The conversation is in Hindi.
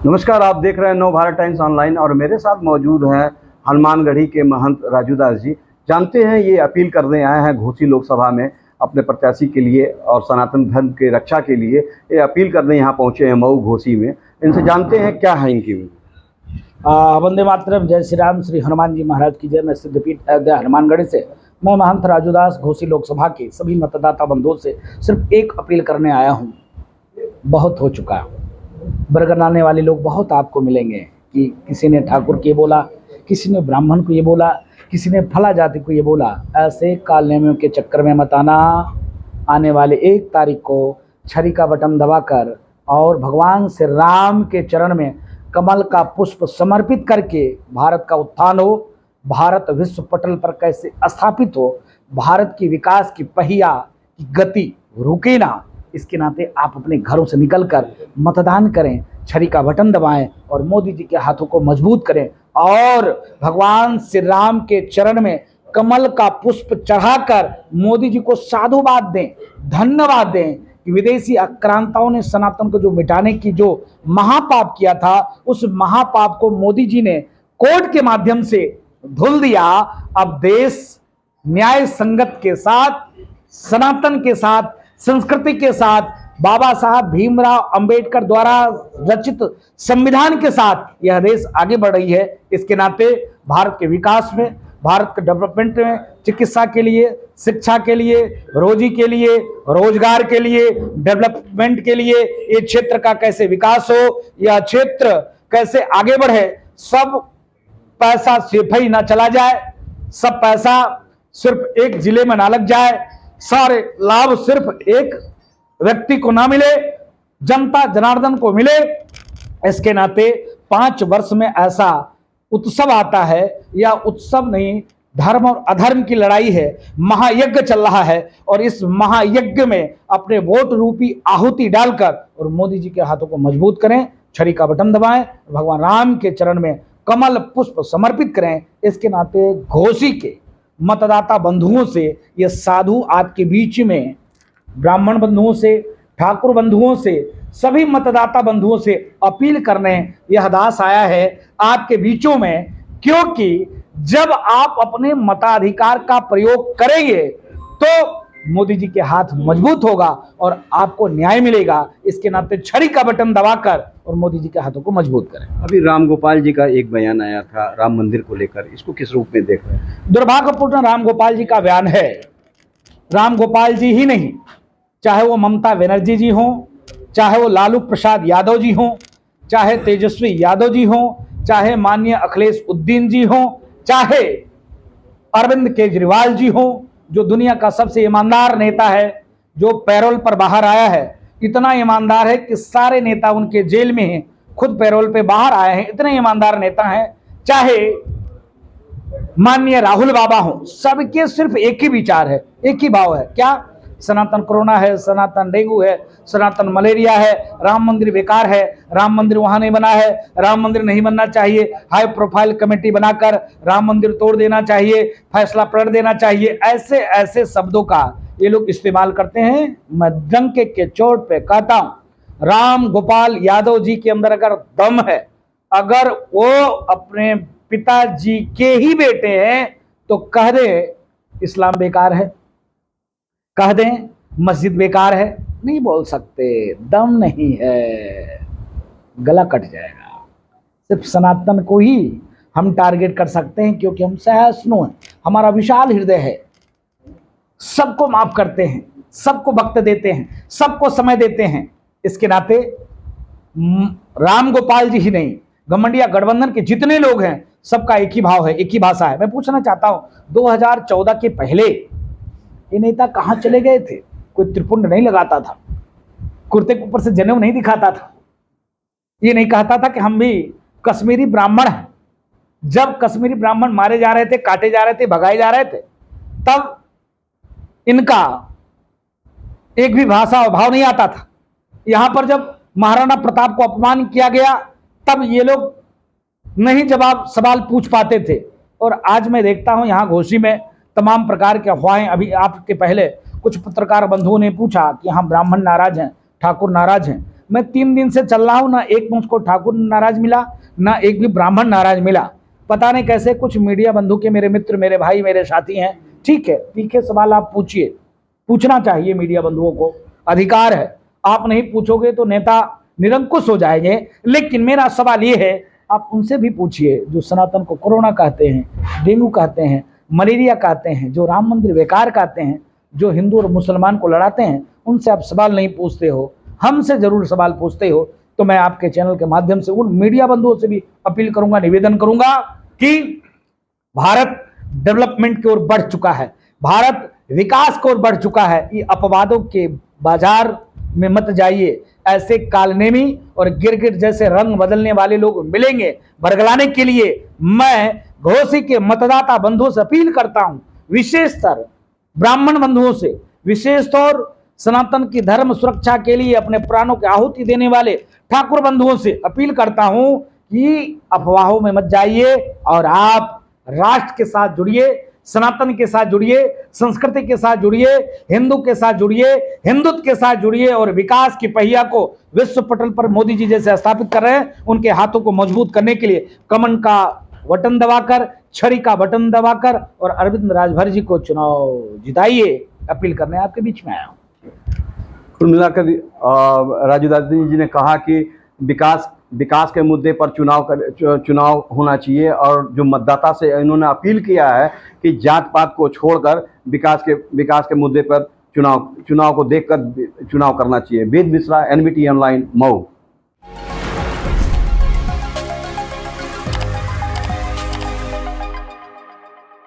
नमस्कार, आप देख रहे हैं नव भारत टाइम्स ऑनलाइन और मेरे साथ मौजूद हैं हनुमानगढ़ी के महंत राजूदास जी। जानते हैं ये अपील करने आए हैं घोसी लोकसभा में अपने प्रत्याशी के लिए और सनातन धर्म के रक्षा के लिए ये अपील करने यहाँ पहुँचे हैं मऊ घोसी में। इनसे जानते हैं क्या है इनकी। वंदे मातरम, जय श्री राम, श्री हनुमान जी महाराज की जय। मैं सिद्धपीठ अयोध्या हनुमानगढ़ से मैं महंत राजूदास घोसी लोकसभा के सभी मतदाता बंधुओं से सिर्फ एक अपील करने आया हूँ। बहुत हो चुका, बरगलाने वाले लोग बहुत आपको मिलेंगे कि किसी ने ठाकुर को ये बोला, किसी ने ब्राह्मण को ये बोला, किसी ने फला जाति को ये बोला। ऐसे कालनेमियों के चक्कर में मत आना। आने वाले 1 तारीख को छड़ी का बटन दबाकर और भगवान श्री राम के चरण में कमल का पुष्प समर्पित करके भारत का उत्थान हो, भारत विश्व पटल पर कैसे स्थापित हो, भारत की विकास की पहिया की गति रुके ना, इसके नाते आप अपने घरों से निकलकर मतदान करें, छड़ी का बटन दबाएं और मोदी जी के हाथों को मजबूत करें और भगवान श्री राम के चरण में कमल का पुष्प चढ़ाकर मोदी जी को साधुवाद दें, धन्यवाद दें कि विदेशी आक्रांताओं ने सनातन को जो मिटाने की जो महापाप किया था, उस महापाप को मोदी जी ने कोर्ट के माध्यम से धुल दिया। अब देश न्याय संगत के साथ, सनातन के साथ, संस्कृति के साथ, बाबा साहब भीमराव अंबेडकर द्वारा रचित संविधान के साथ यह देश आगे बढ़ रही है। इसके नाते भारत के विकास में, भारत के डेवलपमेंट में, चिकित्सा के लिए, शिक्षा के लिए, रोजी के लिए, रोजगार के लिए, डेवलपमेंट के लिए, ये क्षेत्र का कैसे विकास हो, यह क्षेत्र कैसे आगे बढ़े, सब पैसा सिर्फ ही ना चला जाए, सब पैसा सिर्फ एक जिले में ना लग जाए, सारे लाभ सिर्फ एक व्यक्ति को ना मिले, जनता जनार्दन को मिले। इसके नाते 5 वर्ष में ऐसा उत्सव आता है, या उत्सव नहीं, धर्म और अधर्म की लड़ाई है, महायज्ञ चल रहा है और इस महायज्ञ में अपने वोट रूपी आहुति डालकर और मोदी जी के हाथों को मजबूत करें, छड़ी का बटन दबाएं, भगवान राम के चरण में कमल पुष्प समर्पित करें। इसके नाते घोसी के मतदाता बंधुओं से, ये साधु आपके बीच में, ब्राह्मण बंधुओं से, ठाकुर बंधुओं से, सभी मतदाता बंधुओं से अपील करने यह दास आया है आपके बीचों में, क्योंकि जब आप अपने मताधिकार का प्रयोग करेंगे तो मोदी जी के हाथ मजबूत होगा और आपको न्याय मिलेगा। इसके नाते छड़ी का बटन दबाकर और मोदी जी के हाथों को मजबूत करें। अभी राम गोपाल जी का एक बयान आया था राम मंदिर को लेकर, इसको किस रूप में देख रहे हैं? दुर्भाग्यपूर्ण राम गोपाल जी का बयान है। राम गोपाल जी ही नहीं, चाहे वो ममता बनर्जी जी हों, चाहे वो लालू प्रसाद यादव जी हों, चाहे तेजस्वी यादव जी हों, चाहे माननीय अखिलेश उद्दीन जी हों, चाहे अरविंद केजरीवाल जी हों, जो दुनिया का सबसे ईमानदार नेता है, जो पैरोल पर बाहर आया है, इतना ईमानदार है कि सारे नेता उनके जेल में हैं, खुद पैरोल पे बाहर आए हैं, इतने ईमानदार नेता हैं। चाहे माननीय राहुल बाबा हों, सबके सिर्फ एक ही विचार है, एक ही भाव है, क्या? सनातन कोरोना है, सनातन डेंगू है, सनातन मलेरिया है, राम मंदिर बेकार है, राम मंदिर वहां नहीं बना है, राम मंदिर नहीं बनना चाहिए, हाई प्रोफाइल कमेटी बनाकर राम मंदिर तोड़ देना चाहिए, फैसला पलट देना चाहिए। ऐसे ऐसे शब्दों का ये लोग इस्तेमाल करते हैं। मैं डंके के चोट पे कहता हूं, राम गोपाल यादव जी के अंदर अगर दम है, अगर वो अपने पिताजी के ही बेटे हैं, तो कह दे इस्लाम बेकार है, कह दें मस्जिद बेकार है, नहीं बोल सकते, दम नहीं है, गला कट जाएगा। सिर्फ सनातन को ही हम टारगेट कर सकते हैं, क्योंकि हम सहिष्णु हैं, हमारा विशाल हृदय है, सबको माफ करते हैं, सबको वक्त देते हैं, सबको समय देते हैं। इसके नाते राम गोपाल जी ही नहीं, घमंडिया गठबंधन के जितने लोग हैं, सबका एक ही भाव है, एक ही भाषा है। मैं पूछना चाहता हूं, 2014 के पहले ये नेता कहां चले गए थे? कोई त्रिपुंड नहीं लगाता था, कुर्ते के ऊपर से जनेऊ नहीं दिखाता था, ये नहीं कहता था कि हम भी कश्मीरी ब्राह्मण हैं। जब कश्मीरी ब्राह्मण मारे जा रहे थे, काटे जा रहे थे, भगाए जा रहे थे, तब इनका एक भी भाषा और भाव नहीं आता था। यहां पर जब महाराणा प्रताप को अपमान किया गया, तब ये लोग नहीं जवाब सवाल पूछ पाते थे। और आज मैं देखता हूं यहां घोसी में तमाम प्रकार के अफवाहें, अभी आपके पहले कुछ पत्रकार बंधुओं ने पूछा कि यहाँ ब्राह्मण नाराज हैं, ठाकुर नाराज हैं। मैं 3 दिन से चल रहा हूं, ना एक मुझको ठाकुर नाराज मिला, ना एक भी ब्राह्मण नाराज मिला। पता नहीं कैसे कुछ मीडिया बंधु के मेरे मित्र, मेरे भाई, मेरे साथी हैं। ठीक है, तीखे सवाल आप पूछिए, पूछना चाहिए, मीडिया बंधुओं को अधिकार है। आप नहीं पूछोगे तो नेता निरंकुश हो जाएंगे। लेकिन मेरा सवाल ये है, आप उनसे भी पूछिए जो सनातन को कोरोना कहते हैं, डेंगू कहते हैं, मलेरिया कहते हैं, जो राम मंदिर बेकार कहते हैं, जो हिंदू और मुसलमान को लड़ाते हैं, उनसे आप सवाल नहीं पूछते हो, हमसे जरूर सवाल पूछते हो। तो मैं आपके चैनल के माध्यम से उन मीडिया बंधुओं से भी अपील करूंगा, निवेदन करूंगा कि भारत डेवलपमेंट की ओर बढ़ चुका है, भारत विकास की ओर बढ़ चुका है। ये अपवादों के बाजार में मत जाइए। ऐसे कालनेमी और गिरगिट जैसे रंग बदलने वाले लोग मिलेंगे बरगलाने के लिए। मैं घोसी के मतदाता बंधुओं से अपील करता हूं, विशेषतर ब्राह्मण बंधुओं से, विशेषतौर सनातन की धर्म सुरक्षा के लिए अपने प्राणों की आहुति देने वाले ठाकुर बंधुओं से अपील करता हूं कि अफवाहों में मत जाइए और आप राष्ट्र के साथ जुड़िए, सनातन के साथ जुड़िए, संस्कृति के साथ जुड़िए, हिंदू के साथ जुड़िए, हिंदुत्व के साथ जुड़िए और विकास की पहिया को विश्व पटल पर मोदी जी जैसे स्थापित कर रहे हैं, उनके हाथों को मजबूत करने के लिए कमल का बटन दबाकर, छड़ी का बटन दबाकर और अरविंद राजभर जी को चुनाव जिताइए। अपील करने आपके बीच में आया हूं। कुल मिलाकर राजू दास जी ने कहा कि विकास के मुद्दे पर चुनाव होना चाहिए और जो मतदाता से इन्होंने अपील किया है कि जात पात को छोड़कर विकास के मुद्दे पर चुनाव को देखकर चुनाव करना चाहिए। वेद मिश्रा, NBT ऑनलाइन, मऊ।